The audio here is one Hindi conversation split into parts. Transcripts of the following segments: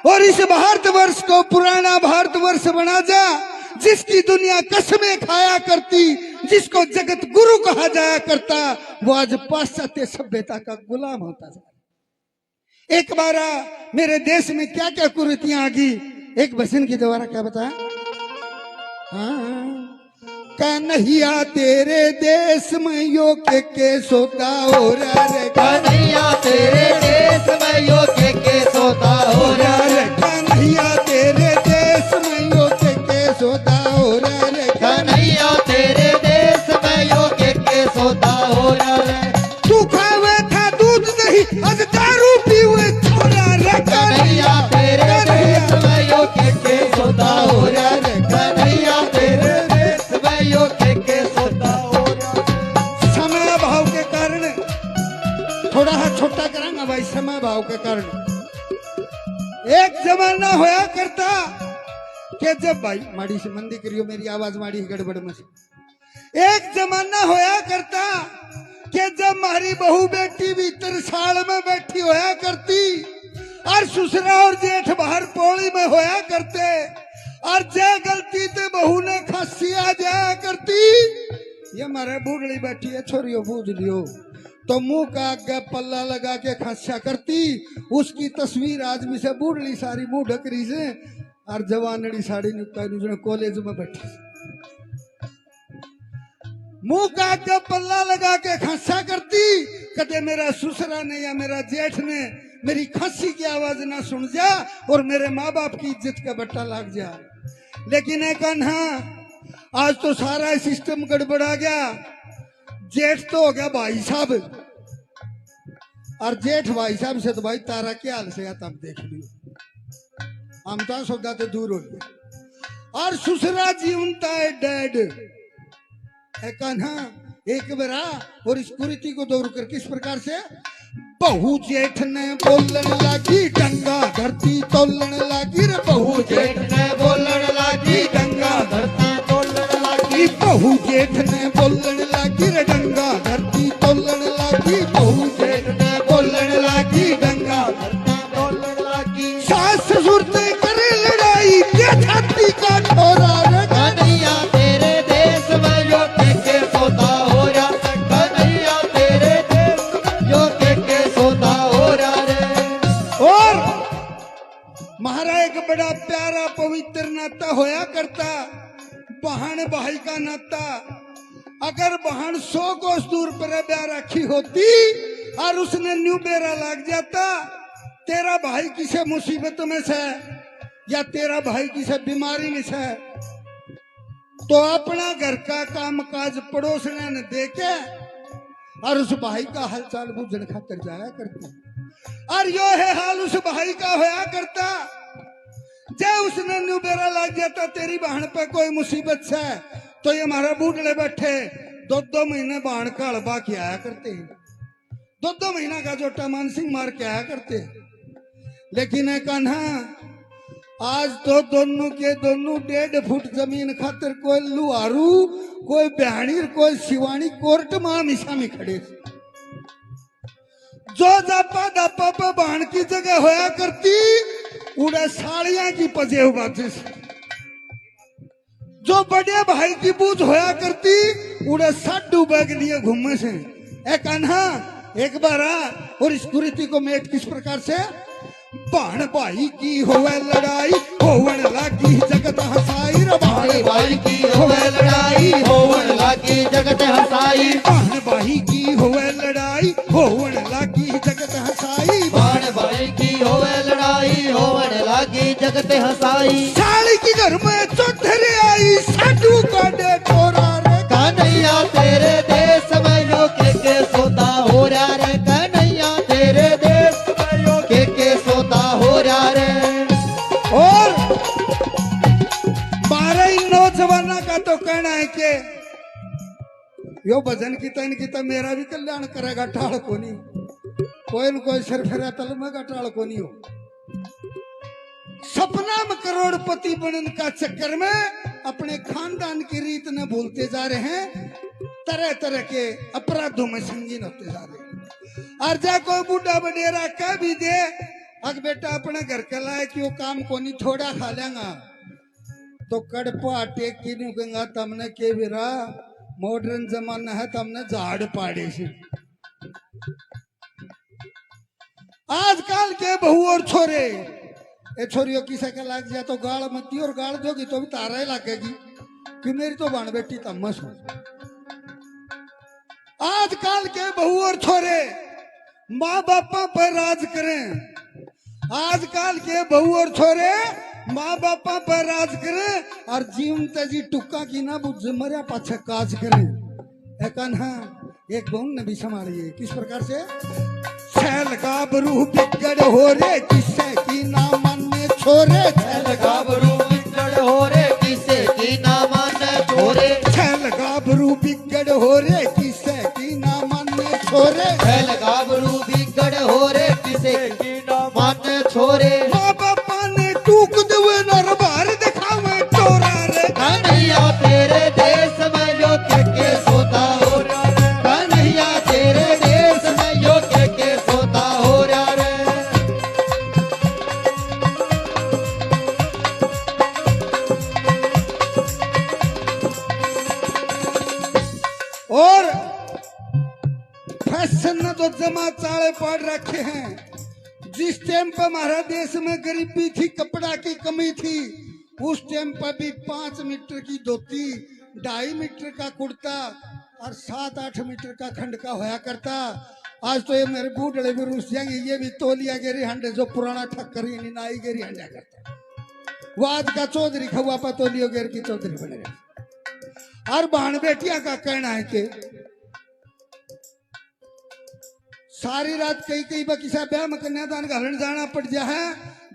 और इस भारतवर्ष को पुराना भारतवर्ष बना जा, जिसकी दुनिया कसमें खाया करती, जिसको जगत गुरु कहा जाया करता, वो आज पाश्चात्य सभ्यता का गुलाम होता जा। एक बार मेरे देश में क्या क्या कुरीतियां आ गई, एक भजन की द्वारा क्या बताया। हाँ, कन्हैया तेरे देश में यो के सोता हो रहा रे, कन्हैया तेरे देश में यो के सोता हो रहा रे, कन्हैया तेरे देश में यो के सोता हो रहा रे, कन्हैया तेरे देश में यो के सोता हो रहा रे। तू खावे था दूध दही, आज दारू पीवे छोरा रे, कन्हैया तेरे देश में यो के सोता हो रहा रे, कन्हैया तेरे देश में यो के सोता हो रहा रे। समय भाव के कारण थोड़ा सा छोटा करांगा भाई, समय भाव के कारण। एक जमाना होया करता कि जब भाई माड़ी से मंदी करियो, मेरी आवाज माड़ी गड़बड़ में से। एक जमाना होया करता कि जब हमारी बहू बेटी भीतर साल में बैठी होया करती, और ससुरा और जेठ बाहर पौड़ी में होया करते, और जय गलती ते बहू ने खांसी आ जाया करती, ये मारे बूढ़ी बैठी है छोरियो पूछ लियो, तो मुंह का आगे पल्ला लगा के खांसा करती। उसकी तस्वीर आज भी से बूढ़ी सारी मुंह ढकरी से, और जवानड़ी साड़ी निकाली कॉलेज में बैठी, मुंह का आगे पल्ला लगा के खांसा करती। कदे मेरा ससुरा ने या मेरा जेठ ने मेरी खांसी की आवाज ना सुन जा, और मेरे माँ बाप की इज्जत का बट्टा लग जा। लेकिन एक कन्हा, आज तो सारा सिस्टम गड़बड़ा गया। जेठ तो हो गया भाई साहब, और जेठ भाई साहब से तो भाई तारा के हाल से तब देख लियो, हम तो सौदा तो दूर हो गए, और ससुरा जीवनता है डेड। एक बरा और इस कुरीति को दूर कर किस प्रकार से, बहू जेठ ने बोलन लगी डंगा धरती तोलन लगी रे, बहू जेठ ने बोलन लागी गंगा धरती तोलन लागी, बहू जेठ ने बोलन लगी रे डंगा धरती तोलन लगी, बहू जेठ ने बोलन लागी गंगा धरती तोलन लागी। सास ससुर ते करे लड़ाई, के छाती का ठोरा रे, कन्हैया तेरे देश में यो के सोता हो रहा, कन्हैया तेरे देश में यो के सोता हो रहा रे। और महाराज एक बड़ा प्यारा पवित्र नाता होया करता, बहन भाई का नाता। अगर बहन 100 कोस दूर पर ब्याह रखी होती और उसने न्यू बेरा लग जाता, तेरा भाई किसे मुसीबत में से या तेरा भाई किसे बीमारी में से, तो अपना घर का काम काज पड़ोसने ने देके और उस भाई का हालचाल बुझन खातर जाया करते। और यो है हाल उस भाई का होया करता, जब उसने न्यू बेरा लग जाता तेरी बहन पे कोई मुसीबत से, तो ये हमारा बूढ़े बैठे 2-2 महीने बहन का हड़बा के आया करते हैं, 2-2 महीना का जोटा मानसिंह मार के आया करते। लेकिन है कान्हा, आज तो दोनों के दोनों 1.5 फुट जमीन खातर कोई लुहारू, कोई बहनी, कोई शिवानी कोर्ट में हमेशा में खड़े। जो जापा दापा पे बहन की जगह होया करती, उड़े साड़ियां की पजे बाजिश। जो बड़े भाई की बूझ होया करती, उड़े साडू बैग लिए घूमे से। एक अनहा एक बार और इस कुरीति को मेट किस प्रकार से, बहन भाई की होवे लड़ाई, होवन लागी जगत हसाई रे, बहन भाई की होवे लड़ाई, होवन लागी जगत हसाई, बहन भाई की होवे लड़ाई, होवन लागी जगत हसाई, बहन भाई की होवे लड़ाई, होवन लागी जगत हसाई। साली की घर में चौधरी आई, साडू का डे छोरा रे, कन्हैया तेरे देश में यो के सोता हो रहा रे, कन्हैया तेरे देश में यो के सोता हो रहा रे। और 12 नौजवाना का तो कहना है कि यो भजन की मेरा भी कल्याण करेगा, टाल को नहीं, कोई न कोई सिर फेरा तल में टाल को नहीं हो। सपना में करोड़पति बनने का चक्कर में अपने खानदान की रीत न भूलते जा रहे हैं, तरह तरह के अपराधों में संगीन होते जा रहे हैं। और जा कोई बूढ़ा बडेरा कह भी दे अग बेटा अपने घर के लाए कि वो काम कोनी थोड़ा खा लेंगा तो कड़पा टेक की नहीं कहूंगा तमने के विरा मॉडर्न जमाना है तमने झाड़ पाड़े से। आजकल के बहू और छोरे ए छोरियों किसे के लाग जाए तो गाल मती और गाल दोगी तो भी तारा ही लगेगी कि मेरी तो बाण बेटी तमस हो। आजकल के बहू और छोरे माँ बापा पर राज करें। आजकल के बहू और छोरे माँ बापा पर राज करें और जीवन तेजी टुक्का की ना बुझ मरिया पाछे काज करें। एक बहू ने भी संभालिए किस प्रकार से छैल गाभरू बिगड़ हो रे किसे की ना माने छोरे। छैल गाभरू बिगड़ हो रे किसे की ना माने छोरे। छैल गाभरू बिगड़ हो रे किसे की ना माने छोरे। छैल गाभरू बिगड़ हो रे किसे की ना माने छोरे। माँ बापा ने टूक देवे नर बार दिखावे चोरा रे। कन्हैया तेरे देश में यो के सोता हो रहा रे। कन्हैया तेरे देश में यो के सोता हो रहा रे। और फैशन ने तो जमा चाले पाड़ रखे हैं। जिस टाइम पर हमारा देश में गरीबी थी कपड़ा की कमी थी उस टाइम पर भी 5 मीटर की धोती 2.5 मीटर का कुर्ता और 7-8 मीटर का खंड का होया करता। आज तो ये मेरे बूढ़े भी रुस जाएंगे ये भी तोलिया गेरी हंडे जो पुराना ठक्कर ही नाई गेरी हंडा करता वो आज का चौधरी खवा पा तोलियो गेर की चौधरी बने रहे। और बहन बेटिया का कहना है कि सारी रात कई कई बकिसा ब्याह में कन्यादान घालन जाना पड़ जा है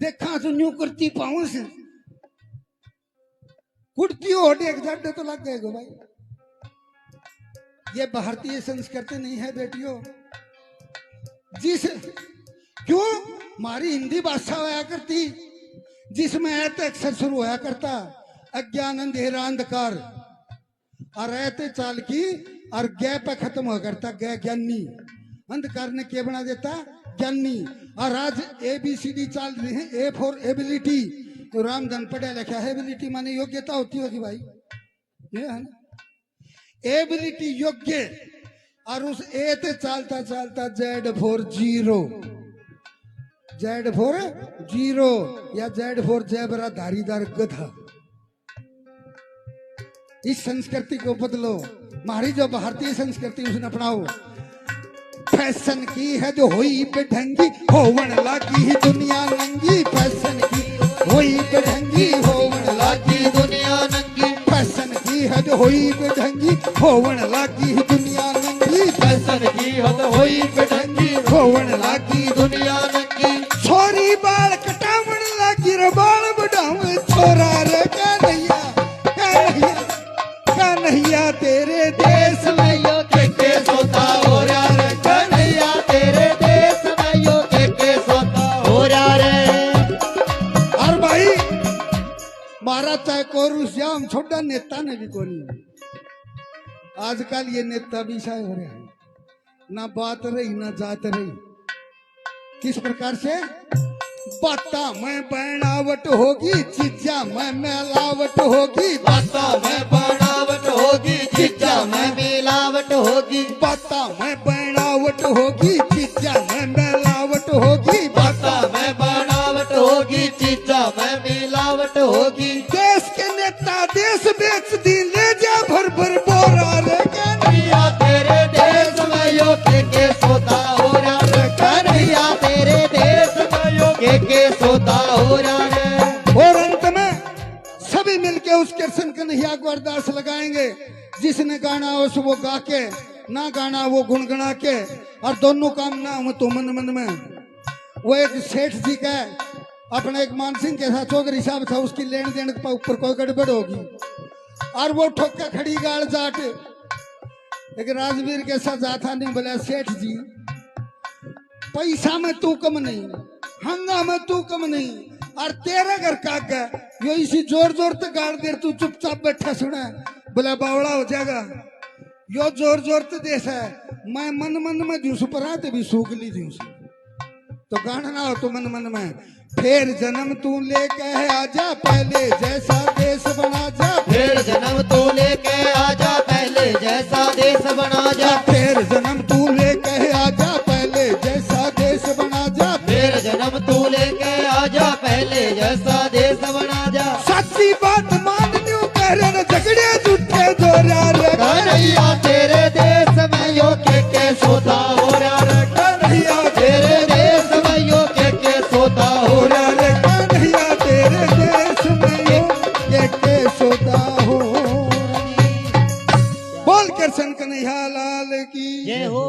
देखा तो न्यू करती पाऊं से कुर्ती हो एक जाडे तो लग गए गो भाई। ये भारतीय संस्कृति नहीं है बेटियों। जिस क्यों हमारी हिंदी भाषा होया करती जिसमें ऐते अक्षर शुरू होया करता अज्ञान अंधेरा अंधकार और ऐते चाल की और गै पे खत्म हो करता गै ज्ञानी अंधकार ने क्या बना देता ज्ञानी। और आज ABCD चाल रही है। A फॉर एबिलिटी तो रामधन पढ़ा लिखा है। एबिलिटी माने योग्यता होती होगी भाई ये है ना एबिलिटी योग्य। और उस ए ते चालता चालता Z for zero Z for zero या Z फॉर जैबरा धारीदार गधा। इस संस्कृति को बदलो। हमारी जो भारतीय संस्कृति उसने अपनाओ। फैशन की है जो हुई बेढंगी होवन लागी ही दुनिया नंगी। फैशन की हुई बेढंगी होवन लागी दुनिया नंगी। फैशन की है जो हुई बेढंगी होवन लागी ही दुनिया नंगी। फैशन की हद हुई बेढंगी होवन लागी दुनिया नंगी। छोरी बाल कटावन लागी रे बाल बढ़ावे छोरा रे कन्हैया कन्हैया कन्हैया तेरे देश में यो के सोता हो रहा रे। कन्हैया तेरे देश में यो के सोता हो रहा रे। और भाई मारा चाहे कोरुस जाम छोटा नेता ने भी कोनी। आजकल ये नेता भी शाय हो रहे हैं ना बात रही ना जात रही। किस प्रकार से बाता में बनावट होगी चीजा में मिलावट होगी। बाता में बनावट होगी चीजा में मिलावट होगी। बाता में बनावट होगी चीजा में मिलावट होगी। बाता में बनावट होगी चीजा में मिलावट होगी। देश के नेता देश बेच दी ले जा भर भर बोरा रे कन्हैया तेरे देश में यो के सोता हो रहा रे। कन्हैया तेरे देश में यो के सोता हो रहा रे। और अंत में सभी मिलके उस कृष्ण कन्हैया को अरदास लगाएंगे। जिसने गाना हो वो गा के ना गाना वो गुनगुना के और दोनों काम ना हो तो मन मन में। वो एक सेठ जी का अपने एक मानसिंह के साथ चौधरी साहब था उसकी लेन देन के ऊपर कोई गड़बड़ होगी और वो ठोका खड़ी गाड़ जाट एक राजवीर के साथ जाता नहीं बोला सेठ जी पैसा में तू कम नहीं हंगा में तू कम नहीं और तेरा घर का यो इसी जोर जोर से गाड़ दे तू चुपचाप बैठा सुना बोला बावड़ा हो जाएगा यो जोर जोर से देश है मैं मन मन में जूस पर आते भी सूख ली थी उसे तो गाना ना हो तो मन मन में फिर जन्म तू लेके आजा पहले जैसा देश बना जा फिर जन्म तू लेके आजा पहले जैसा देश बना जा फिर जन्म तू लेके आजा पहले जैसा देश बना जा फिर जन्म तू लेके आजा पहले जैसा देश बना जा सच्ची बात मान ल्यू कह रहे झगड़े झूठे जोरा रे कन्हैया तेरे देश में यो के सोता हो रहा रे कन्हैया तेरे देश में यो के सोता हो रहा रे कन्हैया तेरे देश में यो के सोता हो बोल कर सन कन्हैया लाल की जय हो।